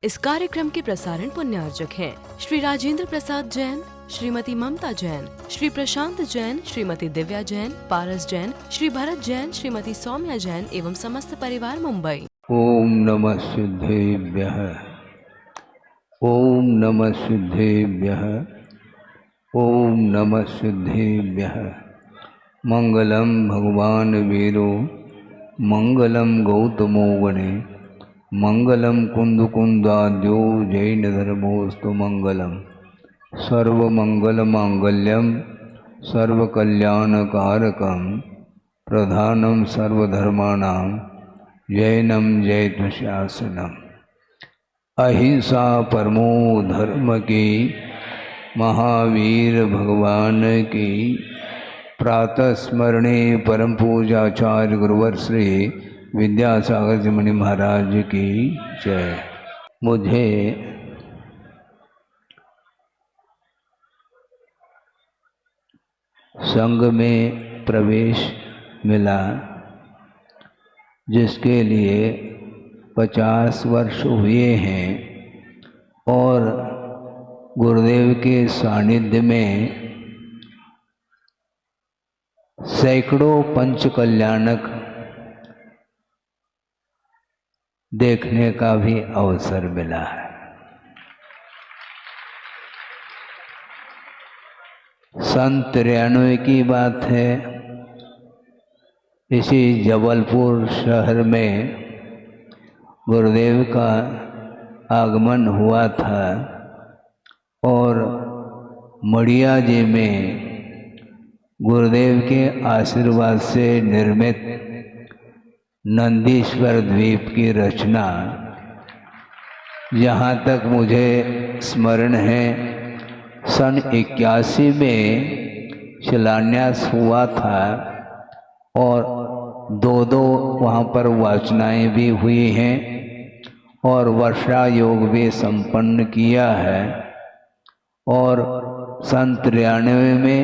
इस कार्यक्रम के प्रसारण पुण्यार्जक हैं श्री राजेंद्र प्रसाद जैन, श्रीमती ममता जैन, श्री प्रशांत जैन, श्रीमती दिव्या जैन, पारस जैन, श्री भरत जैन, श्रीमती सौम्या जैन एवं समस्त परिवार मुंबई। ओम नमः सिद्धेभ्यः। ओम नमः सिद्धेभ्यः। ओम नमः सिद्धेभ्यः। मंगलम भगवान वीरो मंगलम गौतमो गणे मंगलम कुंदकुंदाद्यो जैन धर्मोस्तु मंगलम सर्वमंगलमांगल्यम सर्वकल्याणकारकम प्रधानम सर्वधर्माणां जैनम जयतु शासनम। अहिंसा परमो धर्म की महावीर भगवान की प्रातः स्मरणे परम पूजाचार्य गुरुवर श्री विद्यासागर जी मुनि महाराज की जय। मुझे संघ में प्रवेश मिला जिसके लिए 50 वर्ष हुए हैं और गुरुदेव के सानिध्य में सैकड़ों पंच कल्याणक देखने का भी अवसर मिला है। सन 93 की बात है, इसी जबलपुर शहर में गुरुदेव का आगमन हुआ था और मड़िया जी में गुरुदेव के आशीर्वाद से निर्मित नंदीश्वर द्वीप की रचना, जहाँ तक मुझे स्मरण है सन 81 में शिलान्यास हुआ था और दो वहाँ पर वाचनाएँ भी हुई हैं और वर्षा योग भी संपन्न किया है। और सन 93 में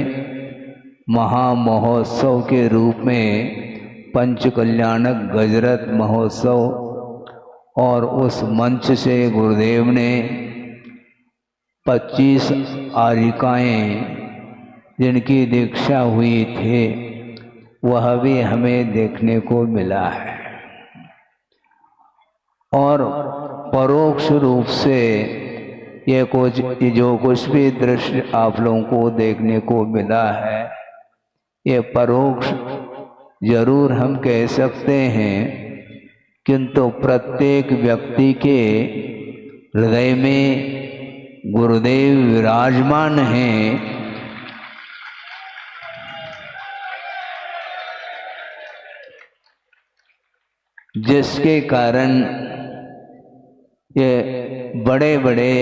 महामहोत्सव के रूप में पंच कल्याणक गजरत महोत्सव और उस मंच से गुरुदेव ने 25 आरिकाएँ जिनकी दीक्षा हुई थे वह भी हमें देखने को मिला है। और परोक्ष रूप से ये जो कुछ भी दृश्य आप लोगों को देखने को मिला है, ये परोक्ष जरूर हम कह सकते हैं, किंतु प्रत्येक व्यक्ति के हृदय में गुरुदेव विराजमान हैं, जिसके कारण ये बड़े बड़े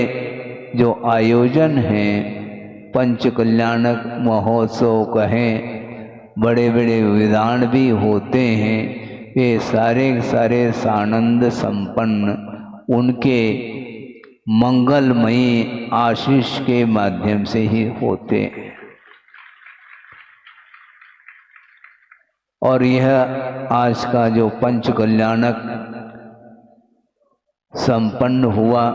जो आयोजन हैं, पंच कल्याणक महोत्सव कहें, बड़े बड़े विधान भी होते हैं, ये सारे सारे सानंद संपन्न उनके मंगलमयी आशीष के माध्यम से ही होते हैं। और यह आज का जो पंच कल्याणक संपन्न हुआ,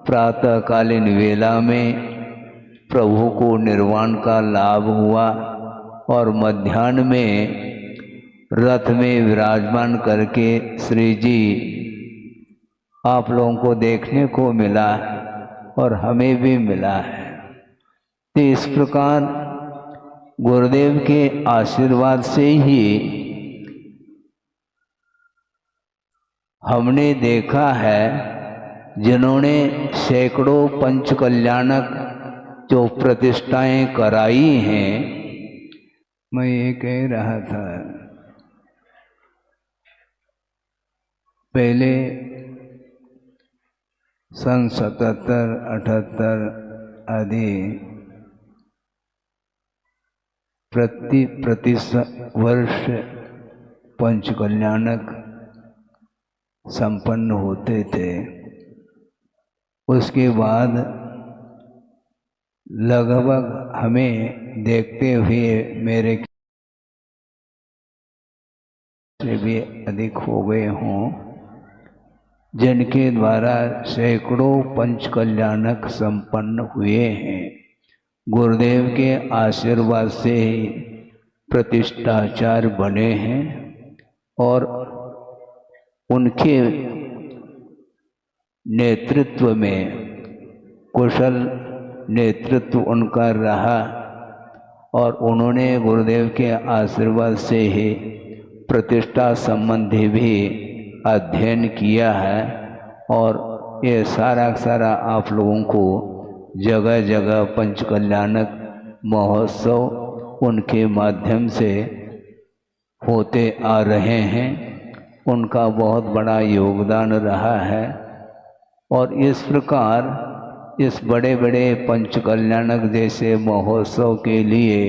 प्रातःकालीन वेला में प्रभु को निर्वाण का लाभ हुआ और मध्याह्न में रथ में विराजमान करके श्री जी आप लोगों को देखने को मिला और हमें भी मिला है। तो इस प्रकार गुरुदेव के आशीर्वाद से ही हमने देखा है, जिन्होंने सैकड़ों पंच कल्याणक जो प्रतिष्ठाएं कराई हैं। मैं ये कह रहा था, पहले सन 77, 78 आदि प्रति वर्ष पंच कल्याणक संपन्न होते थे। उसके बाद लगभग हमें देखते हुए मेरे से भी अधिक हो गए हों, जिनके द्वारा सैकड़ों पंच कल्याणक संपन्न हुए हैं। गुरुदेव के आशीर्वाद से ही प्रतिष्ठाचार्य बने हैं और उनके नेतृत्व में कुशल नेतृत्व उनका रहा और उन्होंने गुरुदेव के आशीर्वाद से ही प्रतिष्ठा संबंधी भी अध्ययन किया है और ये सारा सारा आप लोगों को जगह जगह पंच कल्याणक महोत्सव उनके माध्यम से होते आ रहे हैं। उनका बहुत बड़ा योगदान रहा है और इस प्रकार इस बड़े बड़े पंच कल्याणक जैसे महोत्सव के लिए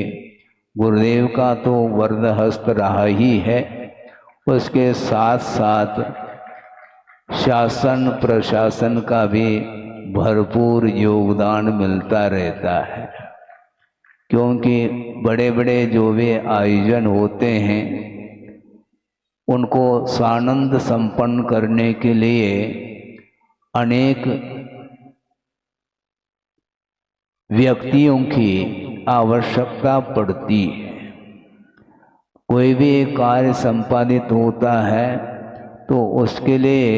गुरुदेव का तो वरदहस्त रहा ही है, उसके साथ साथ शासन प्रशासन का भी भरपूर योगदान मिलता रहता है, क्योंकि बड़े बड़े जो भी आयोजन होते हैं उनको सानंद संपन्न करने के लिए अनेक व्यक्तियों की आवश्यकता पड़ती है। कोई भी कार्य संपादित होता है तो उसके लिए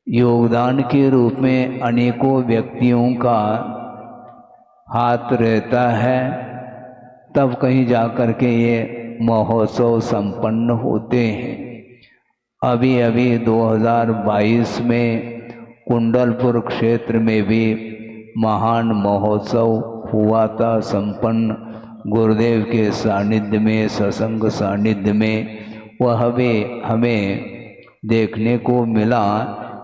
योगदान के रूप में अनेकों व्यक्तियों का हाथ रहता है, तब कहीं जाकर के ये महोत्सव संपन्न होते हैं। अभी अभी 2022 में कुंडलपुर क्षेत्र में भी महान महोत्सव हुआ था संपन्न, गुरुदेव के सानिध्य में, सत्संग सानिध्य में, वह भी हमें देखने को मिला।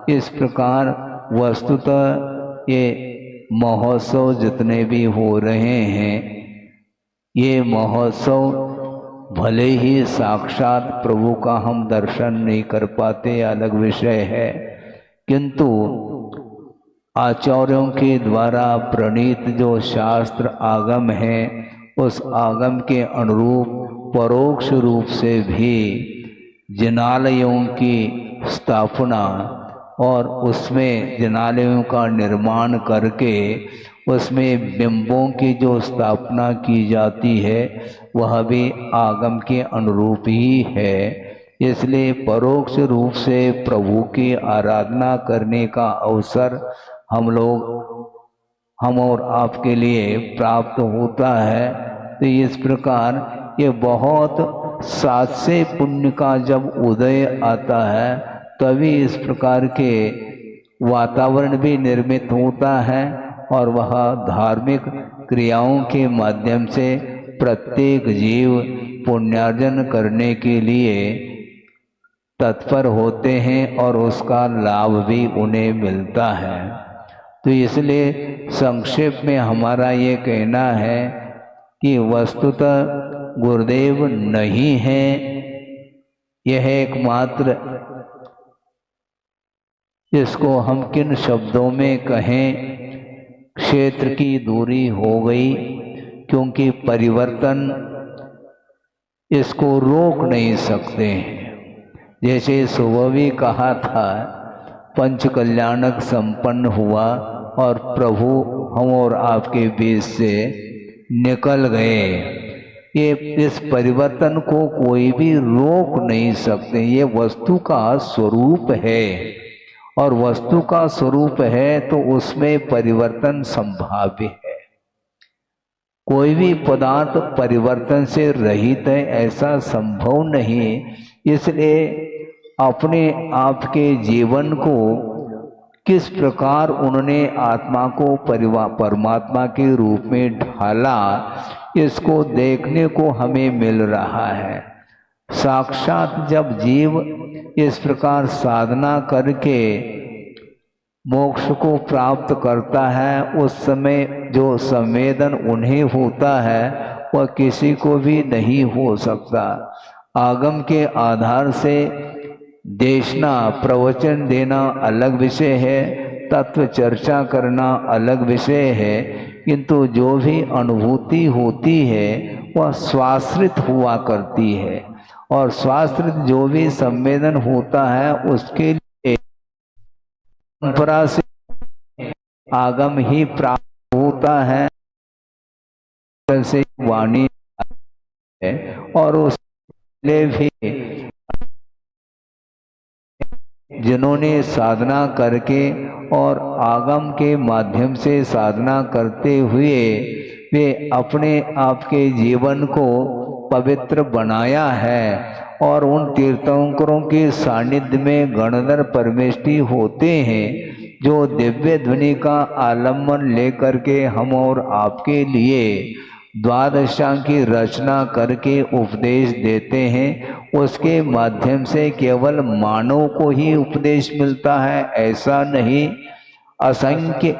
इस प्रकार वस्तुतः ये महोत्सव जितने भी हो रहे हैं, ये महोत्सव भले ही साक्षात प्रभु का हम दर्शन नहीं कर पाते, अलग विषय है, किंतु आचार्यों के द्वारा प्रणीत जो शास्त्र आगम है उस आगम के अनुरूप परोक्ष रूप से भी जिनालयों की स्थापना और उसमें जिनालयों का निर्माण करके उसमें बिंबों की जो स्थापना की जाती है वह भी आगम के अनुरूप ही है। इसलिए परोक्ष रूप से प्रभु की आराधना करने का अवसर हम और आपके लिए प्राप्त होता है। तो इस प्रकार ये बहुत साथ से पुण्य का जब उदय आता है तभी इस प्रकार के वातावरण भी निर्मित होता है और वह धार्मिक क्रियाओं के माध्यम से प्रत्येक जीव पुण्यार्जन करने के लिए तत्पर होते हैं और उसका लाभ भी उन्हें मिलता है। तो इसलिए संक्षेप में हमारा ये कहना है कि वस्तुतः गुरुदेव नहीं है, यह एकमात्र, इसको हम किन शब्दों में कहें, क्षेत्र की दूरी हो गई, क्योंकि परिवर्तन इसको रोक नहीं सकते हैं। जैसे सुबह भी कहा था, पंच कल्याणक संपन्न हुआ और प्रभु हम और आपके बीच से निकल गए। ये इस परिवर्तन को कोई भी रोक नहीं सकते, ये वस्तु का स्वरूप है और वस्तु का स्वरूप है तो उसमें परिवर्तन संभाव्य है। कोई भी पदार्थ परिवर्तन से रहित है ऐसा संभव नहीं। इसलिए अपने आप के जीवन को किस प्रकार उन्होंने आत्मा को परमात्मा के रूप में ढाला, इसको देखने को हमें मिल रहा है। साक्षात जब जीव इस प्रकार साधना करके मोक्ष को प्राप्त करता है, उस समय जो संवेदन उन्हें होता है वह किसी को भी नहीं हो सकता। आगम के आधार से देशना, प्रवचन देना अलग विषय है, तत्व चर्चा करना अलग विषय है, किंतु जो भी अनुभूति होती है वह स्वाश्रित हुआ करती है और स्वाश्रित जो भी संवेदन होता है उसके लिए परंपरा से आगम ही प्राप्त होता है, जैसे वाणी है, और उसके भी जिन्होंने साधना करके और आगम के माध्यम से साधना करते हुए वे अपने आप के जीवन को पवित्र बनाया है और उन तीर्थंकरों के सानिध्य में गणधर परमेष्टि होते हैं, जो दिव्य ध्वनि का आलम्बन लेकर के हम और आपके लिए द्वादशां की रचना करके उपदेश देते हैं। उसके माध्यम से केवल मानव को ही उपदेश मिलता है ऐसा नहीं, असंख्य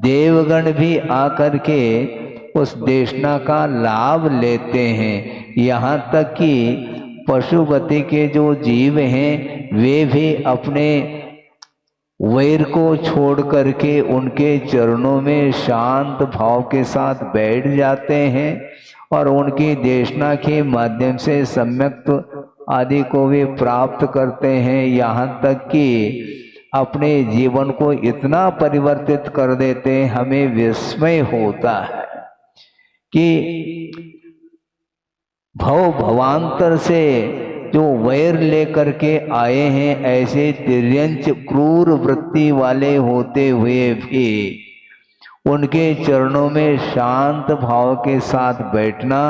देवगण भी आकर के उस देशना का लाभ लेते हैं। यहाँ तक कि पशुपति के जो जीव हैं वे भी अपने वैर को छोड़ करके उनके चरणों में शांत भाव के साथ बैठ जाते हैं और उनकी देशना के माध्यम से सम्यक आदि को वे प्राप्त करते हैं। यहाँ तक कि अपने जीवन को इतना परिवर्तित कर देते हैं, हमें विस्मय होता है कि भवांतर से जो वैर लेकर के आए हैं, ऐसे तिर्यंच क्रूर वृत्ति वाले होते हुए भी उनके चरणों में शांत भाव के साथ बैठना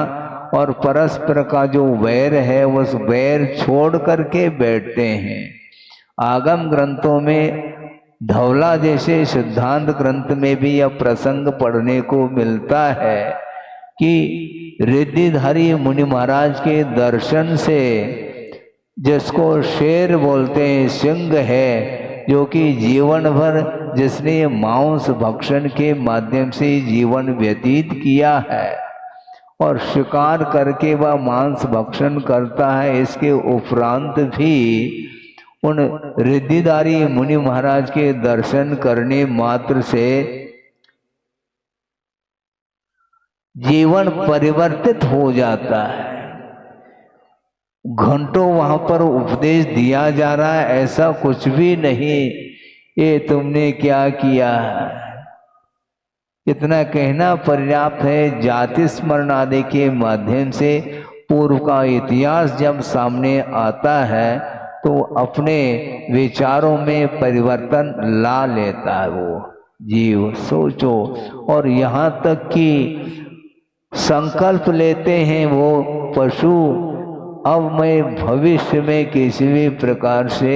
और परस्पर का जो वैर है उस वैर छोड़ करके बैठते हैं। आगम ग्रंथों में धौला जैसे सिद्धांत ग्रंथ में भी यह प्रसंग पढ़ने को मिलता है कि रिद्धिधारी मुनि महाराज के दर्शन से, जिसको शेर बोलते हैं, सिंह है, जो कि जीवन भर जिसने मांस भक्षण के माध्यम से जीवन व्यतीत किया है और शिकार करके वह मांस भक्षण करता है, इसके उपरांत भी उन रिद्धिधारी मुनि महाराज के दर्शन करने मात्र से जीवन परिवर्तित हो जाता है। घंटों वहां पर उपदेश दिया जा रहा है, ऐसा कुछ भी नहीं, ये तुमने क्या किया है, इतना कहना पर्याप्त है। जाति स्मरण आदि के माध्यम से पूर्व का इतिहास जब सामने आता है तो अपने विचारों में परिवर्तन ला लेता है वो जीव। सोचो, और यहाँ तक कि संकल्प लेते हैं वो पशु, अब मैं भविष्य में किसी भी प्रकार से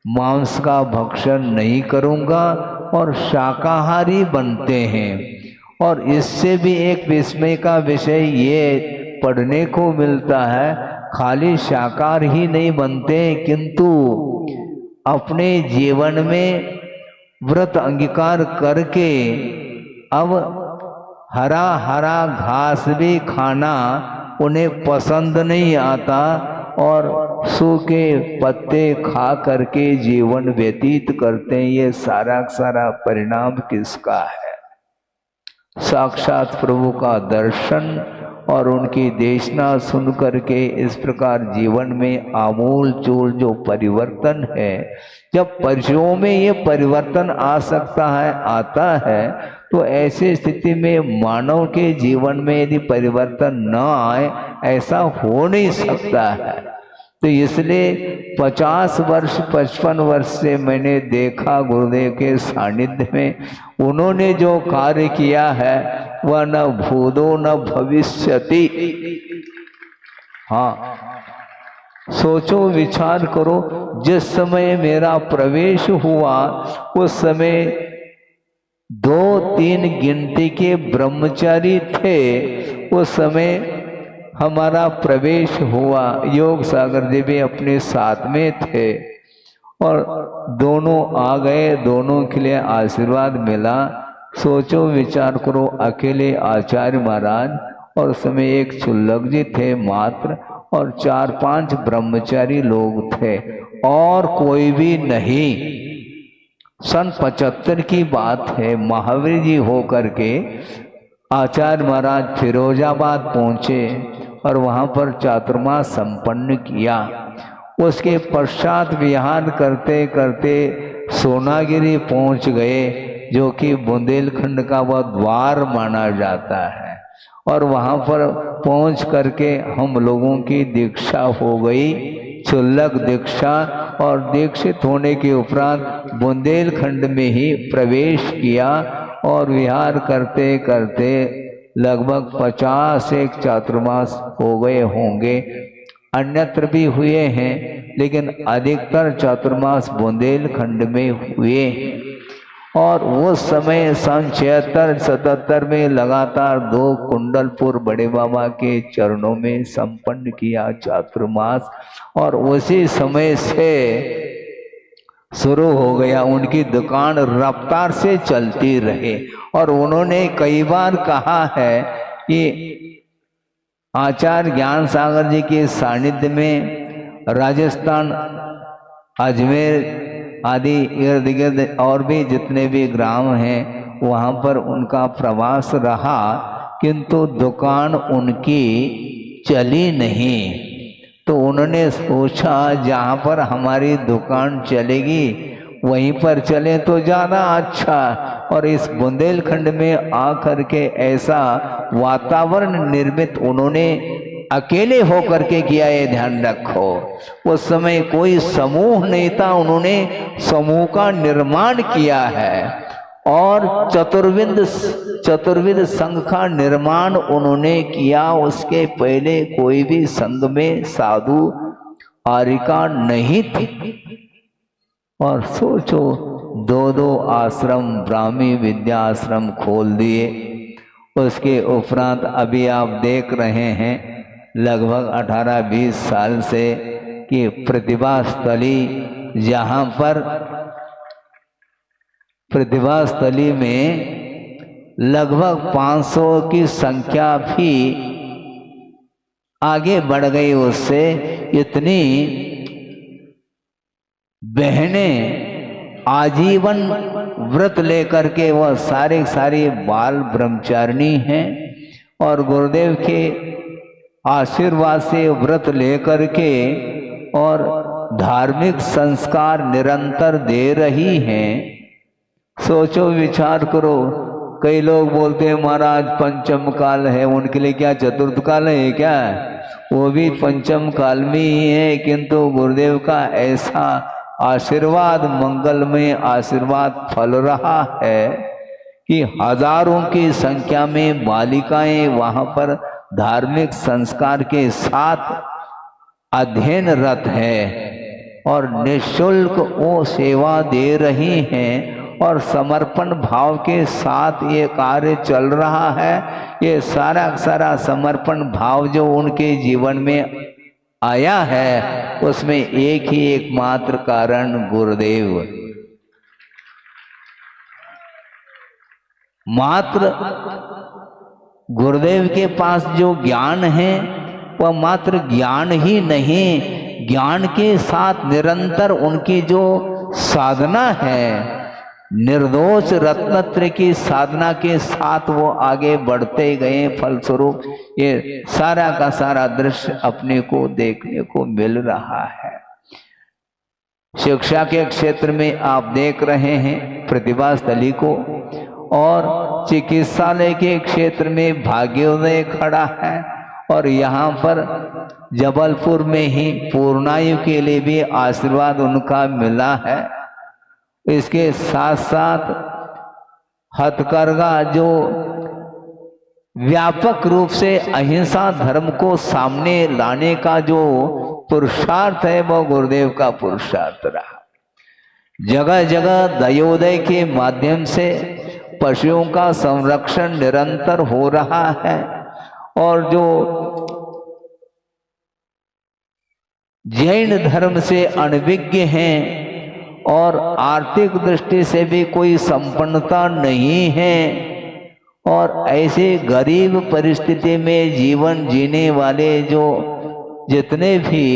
मांस का भक्षण नहीं करूंगा और शाकाहारी बनते हैं। और इससे भी एक विस्मय का विषय ये पढ़ने को मिलता है, खाली शाकाहार ही नहीं बनते किंतु अपने जीवन में व्रत अंगीकार करके अब हरा हरा घास भी खाना उन्हें पसंद नहीं आता और सूखे पत्ते खा करके जीवन व्यतीत करते हैं। ये सारा सारा परिणाम किसका है? साक्षात प्रभु का दर्शन और उनकी देशना सुन करके इस प्रकार जीवन में आमूल चूल जो परिवर्तन है, जब पशुओं में ये परिवर्तन आ सकता है, आता है, तो ऐसी स्थिति में मानव के जीवन में यदि परिवर्तन न आए, ऐसा हो नहीं सकता है। तो इसलिए 50 वर्ष 55 वर्ष से मैंने देखा गुरुदेव के सानिध्य में, उन्होंने जो कार्य किया है वह न भूतो न भविष्यति। हाँ, सोचो, विचार करो, जिस समय मेरा प्रवेश हुआ उस समय 2-3 गिनती के ब्रह्मचारी थे। उस समय हमारा प्रवेश हुआ, योग सागर देवी अपने साथ में थे और दोनों आ गए, दोनों के लिए आशीर्वाद मिला। सोचो, विचार करो, अकेले आचार्य महाराज और उस समय एक चुल्लक जी थे मात्र और 4-5 ब्रह्मचारी लोग थे और कोई भी नहीं। सन 75 की बात है। महावीर जी होकर के आचार्य महाराज फिरोजाबाद पहुंचे और वहां पर चातुर्मास संपन्न किया। उसके पश्चात विहार करते करते सोनागिरी पहुंच गए, जो कि बुंदेलखंड का वह द्वार माना जाता है। और वहां पर पहुंच करके हम लोगों की दीक्षा हो गई, चुल्लक दीक्षा। और दीक्षित होने के उपरांत बुंदेलखंड में ही प्रवेश किया और विहार करते करते लगभग 51 चातुर्मास हो गए होंगे। अन्यत्र भी हुए हैं, लेकिन अधिकतर चातुर्मास बुंदेलखंड में हुए। और वो समय सन 76-77 में लगातार 2 कुंडलपुर बड़े बाबा के चरणों में संपन्न किया चातुर्मास। और उसी समय से शुरू हो गया, उनकी दुकान रफ्तार से चलती रहे। और उन्होंने कई बार कहा है कि आचार्य ज्ञान सागर जी के सानिध्य में राजस्थान, अजमेर आदि इर्द गिर्द और भी जितने भी ग्राम हैं वहाँ पर उनका प्रवास रहा, किंतु दुकान उनकी चली नहीं। तो उन्होंने सोचा जहाँ पर हमारी दुकान चलेगी वहीं पर चले तो ज़्यादा अच्छा। और इस बुंदेलखंड में आकर के ऐसा वातावरण निर्मित उन्होंने अकेले होकर के किया, ये ध्यान रखो। उस समय कोई समूह नहीं था, उन्होंने समूह का निर्माण किया है। और चतुर्विद संघ का निर्माण उन्होंने किया। उसके पहले कोई भी संघ में साधु आरिका नहीं थी। और सोचो, 2 आश्रम, ब्राह्मी विद्या आश्रम खोल दिए। उसके उपरांत अभी आप देख रहे हैं लगभग 18-20 साल से कि प्रतिभा स्थली, जहाँ पर प्रतिभा स्थली में लगभग 500 की संख्या भी आगे बढ़ गई। उससे इतनी बहनें आजीवन व्रत लेकर के वह सारी बाल ब्रह्मचारिणी हैं। और गुरुदेव के आशीर्वाद से व्रत लेकर के और धार्मिक संस्कार निरंतर दे रही हैं। सोचो, विचार करो। कई लोग बोलते हैं महाराज पंचम काल है, उनके लिए क्या चतुर्थ काल है क्या? वो भी पंचम काल में ही है, किंतु गुरुदेव का ऐसा आशीर्वाद, मंगलमय आशीर्वाद फल रहा है कि हजारों की संख्या में बालिकाएं वहां पर धार्मिक संस्कार के साथ अध्ययनरत है और निःशुल्क वो सेवा दे रही हैं। और समर्पण भाव के साथ ये कार्य चल रहा है। ये सारा समर्पण भाव जो उनके जीवन में आया है, उसमें एक ही एकमात्र कारण गुरुदेव। मात्र गुरुदेव के पास जो ज्ञान है वह मात्र ज्ञान ही नहीं, ज्ञान के साथ निरंतर उनकी जो साधना है, निर्दोष रत्नत्र की साधना के साथ वो आगे बढ़ते गए। फलस्वरूप ये सारा का सारा दृश्य अपने को देखने को मिल रहा है। शिक्षा के क्षेत्र में आप देख रहे हैं प्रतिभा स्थली को, और चिकित्सालय के क्षेत्र में भाग्योदय खड़ा है। और यहाँ पर जबलपुर में ही पूर्णायु के लिए भी आशीर्वाद उनका मिला है। इसके साथ साथ हथकरघा जो व्यापक रूप से अहिंसा धर्म को सामने लाने का जो पुरुषार्थ है, वो गुरुदेव का पुरुषार्थ रहा। जगह जगह दयोदय के माध्यम से पशुओं का संरक्षण निरंतर हो रहा है। और जो जैन धर्म से अनभिज्ञ हैं और आर्थिक दृष्टि से भी कोई संपन्नता नहीं है, और ऐसे गरीब परिस्थिति में जीवन जीने वाले जो जितने भी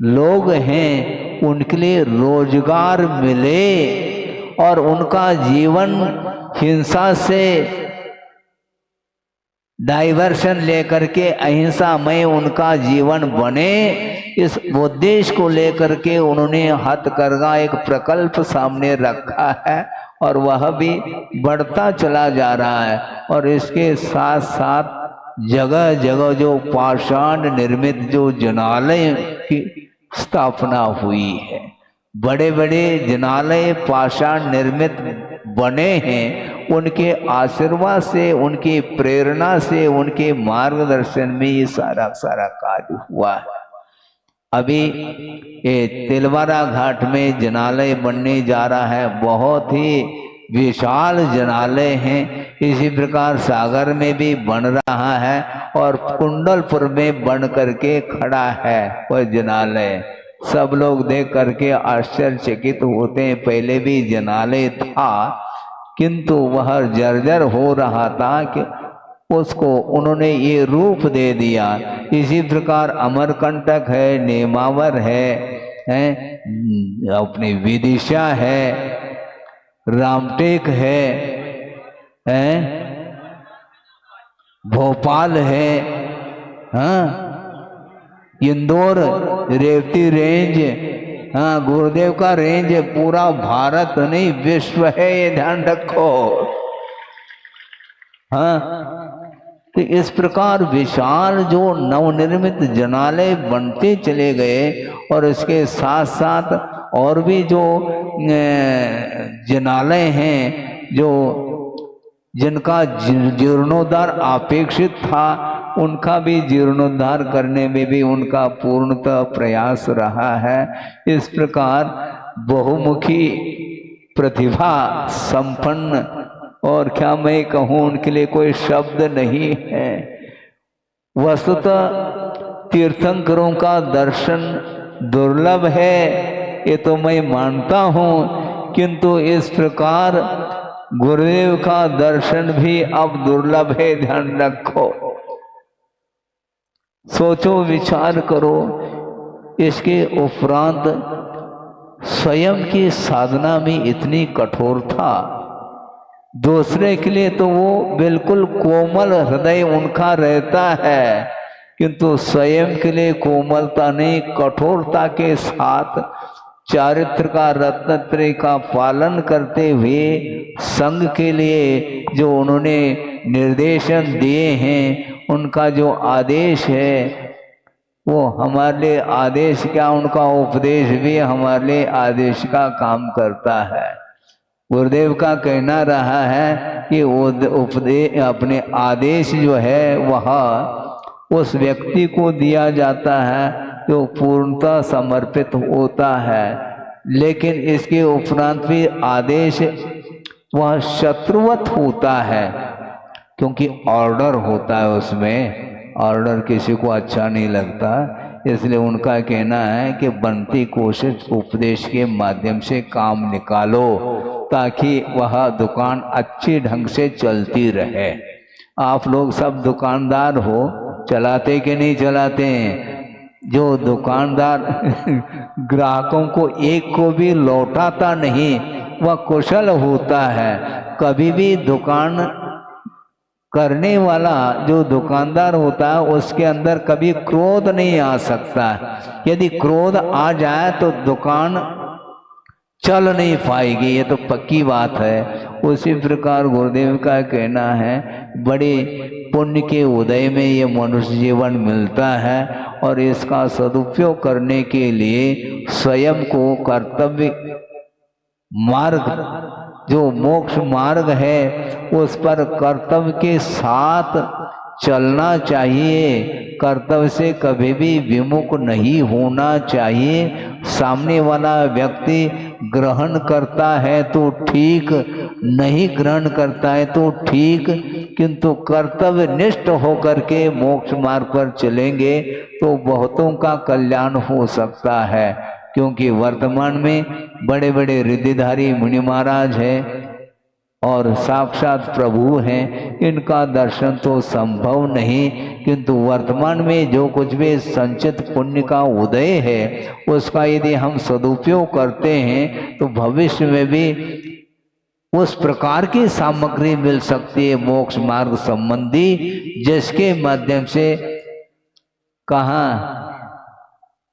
लोग हैं, उनके लिए रोजगार मिले और उनका जीवन हिंसा से डाइवर्शन लेकर के अहिंसामय उनका जीवन बने, इस उद्देश्य को लेकर के उन्होंने हथकरघा एक प्रकल्प सामने रखा है और वह भी बढ़ता चला जा रहा है। और इसके साथ साथ जगह जगह जो पाषाण निर्मित जो जनालय की स्थापना हुई है, बड़े बड़े जनालय पाषाण निर्मित बने हैं, उनके आशीर्वाद से, उनकी प्रेरणा से, उनके मार्गदर्शन में ये सारा कार्य हुआ है। अभी ये तिलवारा घाट में जनालय बनने जा रहा है, बहुत ही विशाल जनालय हैं। इसी प्रकार सागर में भी बन रहा है और कुंडलपुर में बन करके खड़ा है वह जनालय। सब लोग देख करके आश्चर्यचकित होते हैं। पहले भी जनालय था किंतु वह जर्जर हो रहा था कि उसको उन्होंने ये रूप दे दिया। इसी प्रकार अमरकंटक है, नेमावर है, अपनी विदिशा है, रामटेक है, भोपाल है, हाँ, इंदौर, रेवती रेंज, हाँ, गुरुदेव का रेंज पूरा भारत नहीं विश्व है, ये ध्यान रखो। हाँ, तो इस प्रकार विशाल जो नवनिर्मित जनालय बनते चले गए और इसके साथ साथ और भी जो जनालय हैं जो जिनका जीर्णोद्धार अपेक्षित था, उनका भी जीर्णोद्धार करने में भी उनका पूर्णतः प्रयास रहा है। इस प्रकार बहुमुखी प्रतिभा संपन्न, और क्या मैं कहूँ, उनके लिए कोई शब्द नहीं है। वस्तुतः तीर्थंकरों का दर्शन दुर्लभ है, ये तो मैं मानता हूँ, किंतु इस प्रकार गुरुदेव का दर्शन भी अब दुर्लभ है, ध्यान रखो। सोचो, विचार करो। इसके उपरांत स्वयं की साधना में इतनी कठोरता, दूसरे के लिए तो वो बिल्कुल कोमल हृदय उनका रहता है, किंतु स्वयं के लिए कोमलता नहीं, कठोरता के साथ चारित्र का, रत्नत्रय का पालन करते हुए संघ के लिए जो उन्होंने निर्देशन दिए हैं, उनका जो आदेश है वो हमारे लिए आदेश क्या, उनका उपदेश भी हमारे लिए आदेश का काम करता है। गुरुदेव का कहना रहा है कि उपदेश, अपने आदेश जो है वह उस व्यक्ति को दिया जाता है जो पूर्णतः समर्पित होता है, लेकिन इसके उपरांत भी आदेश वह शत्रुवत होता है, क्योंकि ऑर्डर होता है, उसमें ऑर्डर किसी को अच्छा नहीं लगता। इसलिए उनका कहना है कि बनती कोशिश उपदेश के माध्यम से काम निकालो ताकि वह दुकान अच्छी ढंग से चलती रहे। आप लोग सब दुकानदार हो, चलाते कि नहीं चलाते हैं? जो दुकानदार ग्राहकों को एक को भी लौटाता नहीं, वह कुशल होता है। कभी भी दुकान करने वाला जो दुकानदार होता है उसके अंदर कभी क्रोध नहीं आ सकता। यदि क्रोध आ जाए तो दुकान चल नहीं पाएगी, ये तो पक्की बात है। उसी प्रकार गुरुदेव का कहना है, बड़े पुण्य के उदय में ये मनुष्य जीवन मिलता है और इसका सदुपयोग करने के लिए स्वयं को कर्तव्य मार्ग, जो मोक्ष मार्ग है, उस पर कर्तव्य के साथ चलना चाहिए। कर्तव्य से कभी भी विमुख नहीं होना चाहिए। सामने वाला व्यक्ति ग्रहण करता है तो ठीक, नहीं ग्रहण करता है तो ठीक, किंतु कर्तव्य निष्ठ होकर के मोक्ष मार्ग पर चलेंगे तो बहुतों का कल्याण हो सकता है। क्योंकि वर्तमान में बड़े बड़े रिद्धिधारी मुनि महाराज हैं और साक्षात प्रभु हैं, इनका दर्शन तो संभव नहीं, किंतु वर्तमान में जो कुछ भी संचित पुण्य का उदय है उसका यदि हम सदुपयोग करते हैं तो भविष्य में भी उस प्रकार की सामग्री मिल सकती है मोक्ष मार्ग संबंधी, जिसके माध्यम से कहाँ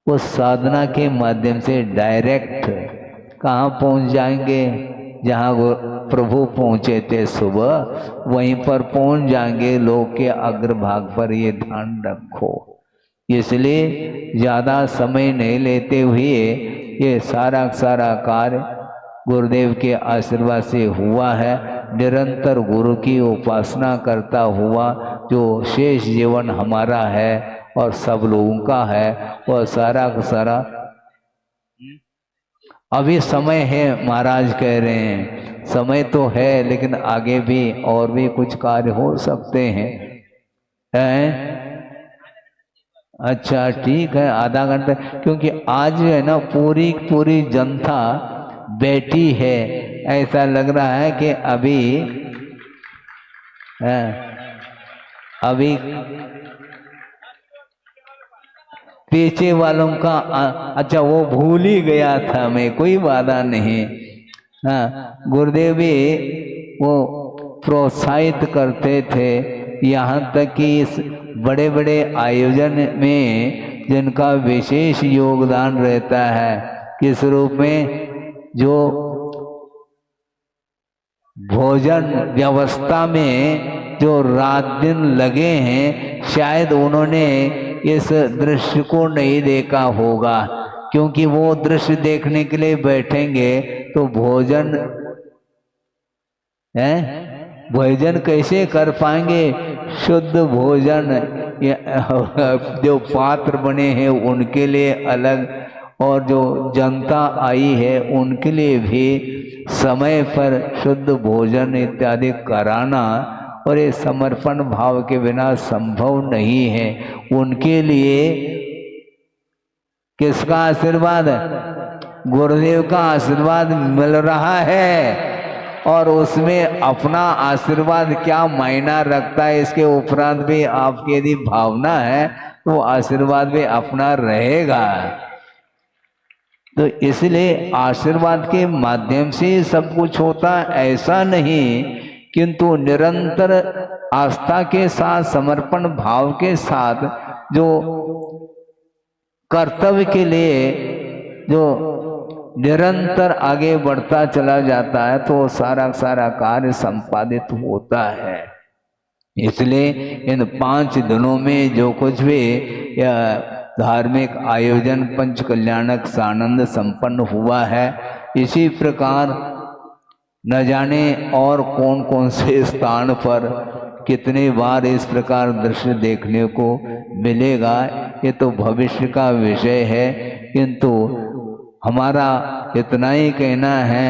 उस साधना के माध्यम से डायरेक्ट कहाँ पहुंच जाएंगे, जहाँ वो प्रभु पहुंचे थे सुबह, वहीं पर पहुंच जाएंगे। लोक के अग्रभाग पर ये ध्यान रखो। इसलिए ज्यादा समय नहीं लेते हुए ये सारा कार्य गुरुदेव के आशीर्वाद से हुआ है। निरंतर गुरु की उपासना करता हुआ जो शेष जीवन हमारा है और सब लोगों का है, वह सारा अभी समय है। महाराज कह रहे हैं समय तो है, लेकिन आगे भी और भी कुछ कार्य हो सकते हैं। अच्छा ठीक है, आधा घंटा, क्योंकि आज है ना पूरी जनता बैठी है। ऐसा लग रहा है कि अभी पीछे वालों का अच्छा वो भूल ही गया था मैं, कोई बाधा नहीं। हाँ, गुरुदेव भी वो प्रोत्साहित करते थे, यहाँ तक कि इस बड़े बड़े आयोजन में जिनका विशेष योगदान रहता है, किस रूप में, जो भोजन व्यवस्था में जो रात दिन लगे हैं, शायद उन्होंने इस दृश्य को नहीं देखा होगा, क्योंकि वो दृश्य देखने के लिए बैठेंगे तो भोजन कैसे कर पाएंगे। शुद्ध भोजन जो पात्र बने हैं उनके लिए अलग, और जो जनता आई है उनके लिए भी समय पर शुद्ध भोजन इत्यादि कराना, और ये समर्पण भाव के बिना संभव नहीं है। उनके लिए किसका आशीर्वाद? गुरुदेव का आशीर्वाद मिल रहा है, और उसमें अपना आशीर्वाद क्या मायना रखता है, इसके उपरांत भी आपकी यदि भावना है तो आशीर्वाद भी अपना रहेगा। तो इसलिए आशीर्वाद के माध्यम से सब कुछ होता ऐसा नहीं, किंतु निरंतर आस्था के साथ, समर्पण भाव के साथ जो कर्तव्य के लिए जो निरंतर आगे बढ़ता चला जाता है, तो सारा कार्य संपादित होता है। इसलिए इन 5 दिनों में जो कुछ भी धार्मिक आयोजन पंच कल्याणक सानंद संपन्न हुआ है, इसी प्रकार न जाने और कौन कौन से स्थान पर कितने बार इस प्रकार दृश्य देखने को मिलेगा, ये तो भविष्य का विषय है। किंतु हमारा इतना ही कहना है,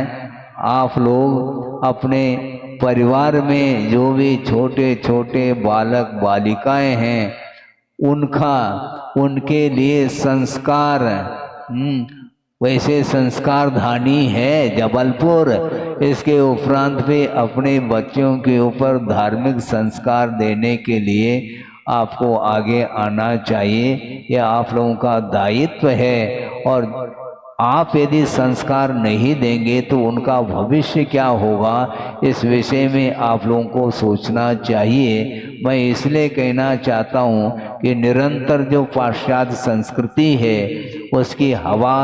आप लोग अपने परिवार में जो भी छोटे छोटे बालक बालिकाएं हैं, उनके लिए संस्कार, वैसे संस्कार धानी है जबलपुर, इसके उपरांत भी अपने बच्चों के ऊपर धार्मिक संस्कार देने के लिए आपको आगे आना चाहिए। यह आप लोगों का दायित्व है, और आप यदि संस्कार नहीं देंगे तो उनका भविष्य क्या होगा, इस विषय में आप लोगों को सोचना चाहिए। मैं इसलिए कहना चाहता हूँ कि निरंतर जो पाश्चात्य संस्कृति है उसकी हवा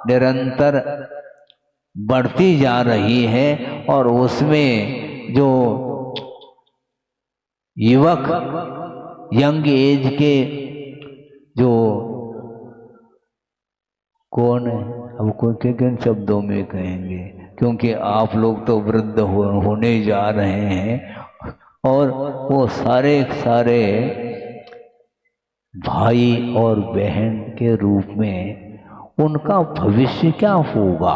निरंतर बढ़ती जा रही है, और उसमें जो युवक यंग एज के जो कौन है, अब कोई किन शब्दों में कहेंगे, क्योंकि आप लोग तो वृद्ध होने जा रहे हैं, और वो सारे भाई और बहन के रूप में उनका भविष्य क्या होगा,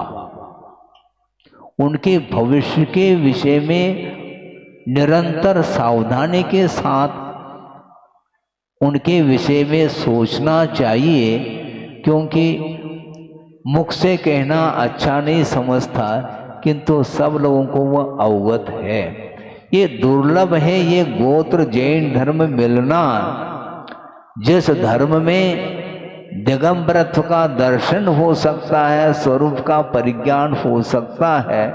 उनके भविष्य के विषय में निरंतर सावधानी के साथ उनके विषय में सोचना चाहिए। क्योंकि मुख से कहना अच्छा नहीं समझता, किंतु सब लोगों को वह अवगत है। ये दुर्लभ है ये गोत्र जैन धर्म मिलना, जिस धर्म में दिगंबरत्व का दर्शन हो सकता है, स्वरूप का परिज्ञान हो सकता है,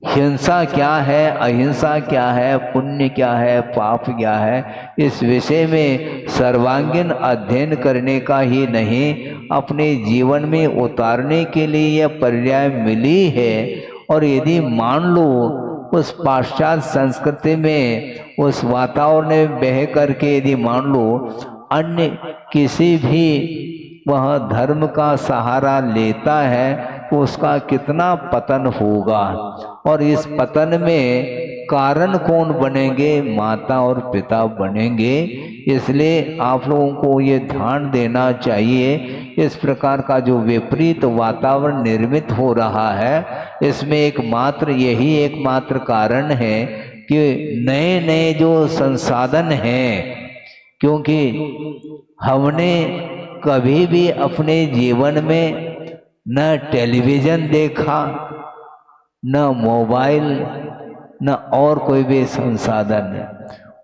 हिंसा क्या है, अहिंसा क्या है, पुण्य क्या है, पाप क्या है, इस विषय में सर्वांगीण अध्ययन करने का ही नहीं, अपने जीवन में उतारने के लिए यह पर्याय मिली है। और यदि मान लो उस पाश्चात्य संस्कृति में, उस वातावरण में बह करके यदि मान लो अन्य किसी भी वह धर्म का सहारा लेता है तो उसका कितना पतन होगा। और इस पतन में कारण कौन बनेंगे? माता और पिता बनेंगे। इसलिए आप लोगों को ये ध्यान देना चाहिए, इस प्रकार का जो विपरीत वातावरण निर्मित हो रहा है, इसमें यही एकमात्र कारण है कि नए नए जो संसाधन हैं, क्योंकि हमने कभी भी अपने जीवन में न टेलीविज़न देखा, न मोबाइल, न और कोई भी संसाधन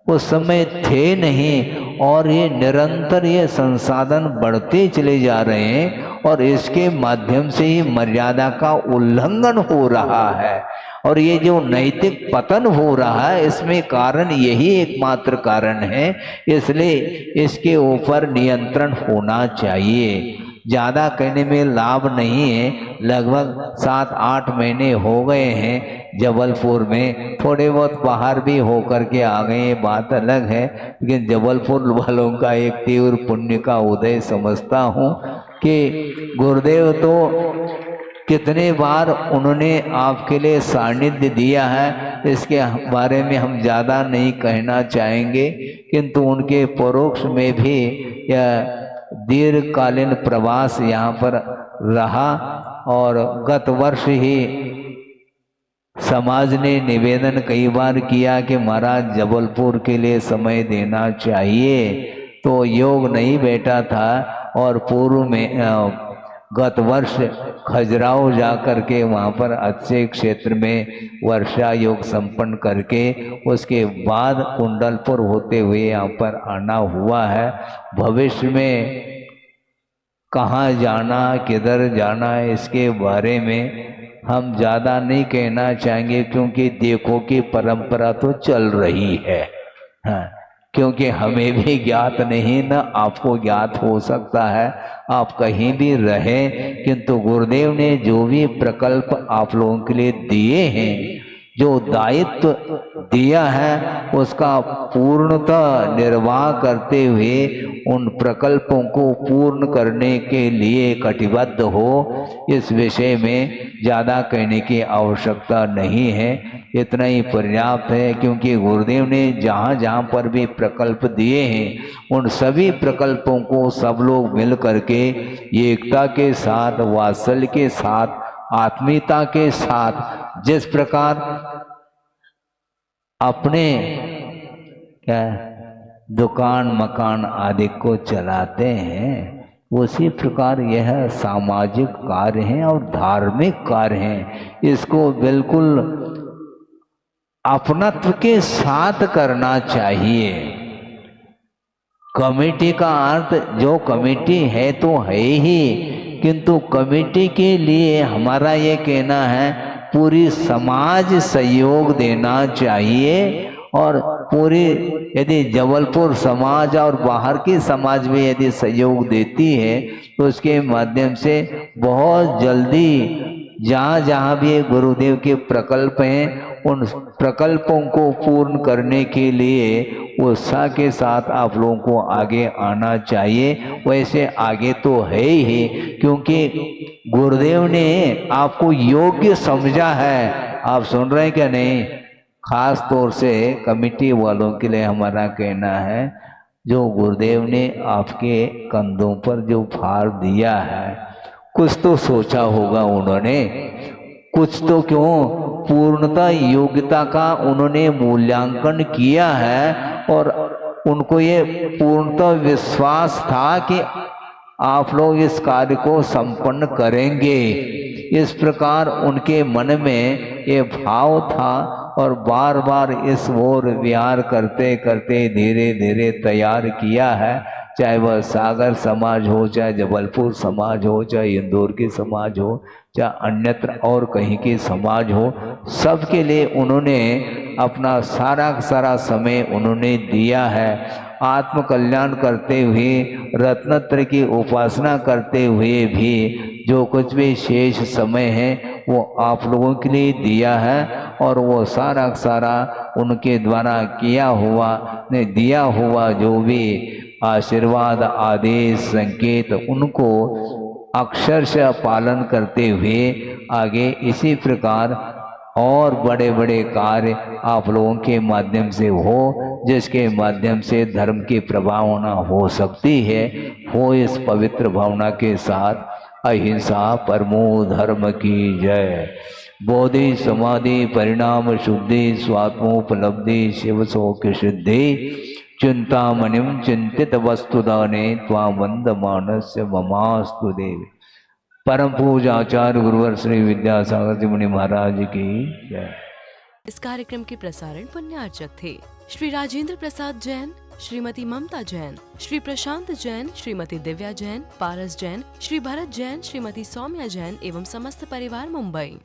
उस समय थे नहीं, और ये निरंतर ये संसाधन बढ़ते चले जा रहे हैं और इसके माध्यम से ही मर्यादा का उल्लंघन हो रहा है। और ये जो नैतिक पतन हो रहा है, इसमें कारण यही एकमात्र कारण है। इसलिए इसके ऊपर नियंत्रण होना चाहिए। ज़्यादा कहने में लाभ नहीं है। लगभग 7-8 महीने हो गए हैं जबलपुर में, थोड़े बहुत बाहर भी हो करके आ गए, बात अलग है। लेकिन जबलपुर वालों का एक तीव्र पुण्य का उदय समझता हूँ कि गुरुदेव तो कितने बार उन्होंने आपके लिए सानिध्य दिया है, इसके बारे में हम ज़्यादा नहीं कहना चाहेंगे, किंतु उनके परोक्ष में भी यह दीर्घकालीन प्रवास यहाँ पर रहा। और गत वर्ष ही समाज ने निवेदन कई बार किया कि महाराज जबलपुर के लिए समय देना चाहिए, तो योग नहीं बैठा था। और पूर्व में गत वर्ष खजुराहो जा कर के वहाँ पर अच्छे क्षेत्र में वर्षा योग संपन्न करके उसके बाद कुंडलपुर होते हुए यहाँ पर आना हुआ है। भविष्य में कहाँ जाना, किधर जाना है, इसके बारे में हम ज़्यादा नहीं कहना चाहेंगे, क्योंकि देखो कि परंपरा तो चल रही है। हाँ, क्योंकि हमें भी ज्ञात नहीं, न आपको ज्ञात हो सकता है, आप कहीं भी रहें, किंतु गुरुदेव ने जो भी प्रकल्प आप लोगों के लिए दिए हैं, जो दायित्व दिया है, उसका पूर्णतः निर्वाह करते हुए उन प्रकल्पों को पूर्ण करने के लिए कटिबद्ध हो। इस विषय में ज़्यादा कहने की आवश्यकता नहीं है, इतना ही पर्याप्त है। क्योंकि गुरुदेव ने जहाँ जहाँ पर भी प्रकल्प दिए हैं, उन सभी प्रकल्पों को सब लोग मिल करके एकता के साथ, वात्सल्य के साथ, आत्मीयता के साथ जिस प्रकार अपने क्या दुकान मकान आदि को चलाते हैं, उसी प्रकार यह सामाजिक कार्य हैं और धार्मिक कार्य हैं। इसको बिल्कुल अपनत्व के साथ करना चाहिए। कमेटी का अर्थ, जो कमेटी है तो है ही, किंतु कमेटी के लिए हमारा ये कहना है पूरी समाज सहयोग देना चाहिए। और पूरी यदि जबलपुर समाज और बाहर की समाज भी यदि सहयोग देती है, तो उसके माध्यम से बहुत जल्दी जहाँ जहाँ भी गुरुदेव के प्रकल्प हैं, उन प्रकल्पों को पूर्ण करने के लिए उत्साह के साथ आप लोगों को आगे आना चाहिए। वैसे आगे तो है ही, क्योंकि गुरुदेव ने आपको योग्य समझा है। आप सुन रहे हैं क्या? नहीं, खास तौर से कमेटी वालों के लिए हमारा कहना है, जो गुरुदेव ने आपके कंधों पर जो भार दिया है, कुछ तो सोचा होगा उन्होंने, कुछ तो क्यों पूर्णता योग्यता का उन्होंने मूल्यांकन किया है। और उनको ये पूर्णता विश्वास था कि आप लोग इस कार्य को संपन्न करेंगे। इस प्रकार उनके मन में ये भाव था, और बार बार इस ओर विहार करते करते धीरे धीरे तैयार किया है। चाहे वह सागर समाज हो, चाहे जबलपुर समाज हो, चाहे इंदौर के समाज हो, चाहे अन्यत्र और कहीं के समाज हो, सबके लिए उन्होंने अपना सारा समय उन्होंने दिया है। आत्म कल्याण करते हुए, रत्नत्र की उपासना करते हुए भी जो कुछ भी शेष समय है वो आप लोगों के लिए दिया है, और वो सारा उनके द्वारा किया हुआ ने दिया हुआ जो भी आशीर्वाद, आदेश, संकेत, उनको अक्षरशः पालन करते हुए आगे इसी प्रकार और बड़े बड़े कार्य आप लोगों के माध्यम से हो, जिसके माध्यम से धर्म की प्रभावना हो सकती है, वो इस पवित्र भावना के साथ अहिंसा परमो धर्म की जय। बोधि समाधि परिणाम शुद्धि स्वात्मोपलब्धि शिव शोक सिद्धि चिंतामणिम चिंतित वस्तुदाने त्वां वंद मानस्य ममास्तु देवी। परम पूज्य आचार्य गुरुवर श्री विद्यासागर जी मुनि महाराज की जय। इस कार्यक्रम के प्रसारण पुण्यार्चक थे श्री राजेंद्र प्रसाद जैन, श्रीमती ममता जैन, श्री प्रशांत जैन, श्रीमती दिव्या जैन, पारस जैन, श्री भरत जैन, श्रीमती सौम्या जैन एवं समस्त परिवार मुंबई।